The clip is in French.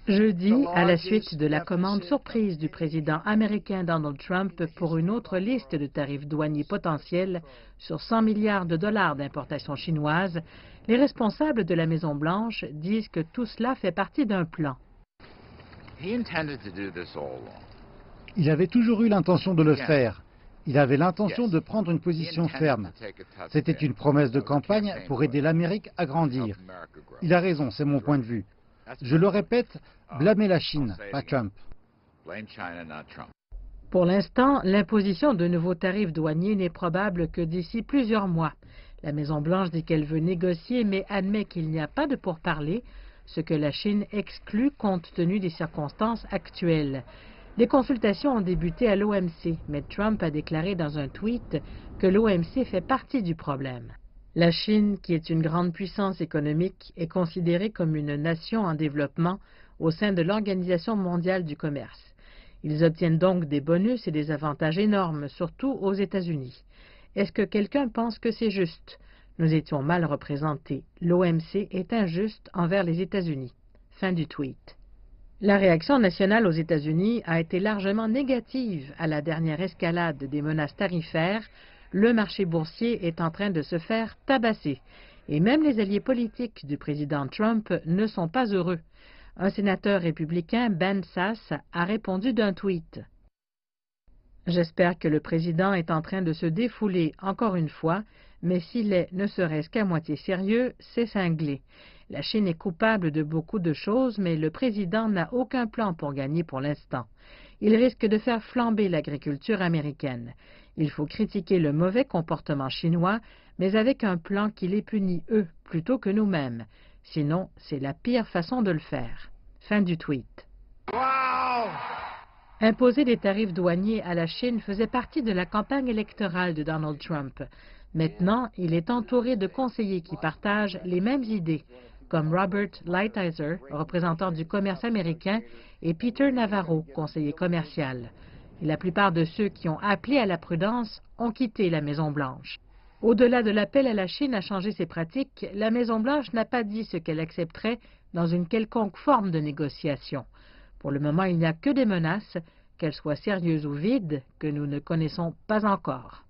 Jeudi, à la suite de la commande surprise du président américain Donald Trump pour une autre liste de tarifs douaniers potentiels sur 100 milliards de dollars d'importations chinoises, les responsables de la Maison-Blanche disent que tout cela fait partie d'un plan. Il avait toujours eu l'intention de le faire. Il avait l'intention de prendre une position ferme. C'était une promesse de campagne pour aider l'Amérique à grandir. Il a raison, c'est mon point de vue. Je le répète, blâmez la Chine, pas Trump. Pour l'instant, l'imposition de nouveaux tarifs douaniers n'est probable que d'ici plusieurs mois. La Maison-Blanche dit qu'elle veut négocier, mais admet qu'il n'y a pas de pourparlers, ce que la Chine exclut compte tenu des circonstances actuelles. Les consultations ont débuté à l'OMC, mais Trump a déclaré dans un tweet que l'OMC fait partie du problème. La Chine, qui est une grande puissance économique, est considérée comme une nation en développement au sein de l'Organisation mondiale du commerce. Ils obtiennent donc des bonus et des avantages énormes, surtout aux États-Unis. Est-ce que quelqu'un pense que c'est juste? Nous étions mal représentés. L'OMC est injuste envers les États-Unis. Fin du tweet. La réaction nationale aux États-Unis a été largement négative à la dernière escalade des menaces tarifaires. Le marché boursier est en train de se faire tabasser. Et même les alliés politiques du président Trump ne sont pas heureux. Un sénateur républicain, Ben Sasse, a répondu d'un tweet. « J'espère que le président est en train de se défouler encore une fois, mais s'il est ne serait-ce qu'à moitié sérieux, c'est cinglé. La Chine est coupable de beaucoup de choses, mais le président n'a aucun plan pour gagner pour l'instant. Il risque de faire flamber l'agriculture américaine. Il faut critiquer le mauvais comportement chinois, mais avec un plan qui les punit eux plutôt que nous-mêmes. Sinon, c'est la pire façon de le faire. » Fin du tweet. Wow! Imposer des tarifs douaniers à la Chine faisait partie de la campagne électorale de Donald Trump. Maintenant, il est entouré de conseillers qui partagent les mêmes idées, comme Robert Lighthizer, représentant du commerce américain, et Peter Navarro, conseiller commercial. Et la plupart de ceux qui ont appelé à la prudence ont quitté la Maison-Blanche. Au-delà de l'appel à la Chine à changer ses pratiques, la Maison-Blanche n'a pas dit ce qu'elle accepterait dans une quelconque forme de négociation. Pour le moment, il n'y a que des menaces, qu'elles soient sérieuses ou vides, que nous ne connaissons pas encore.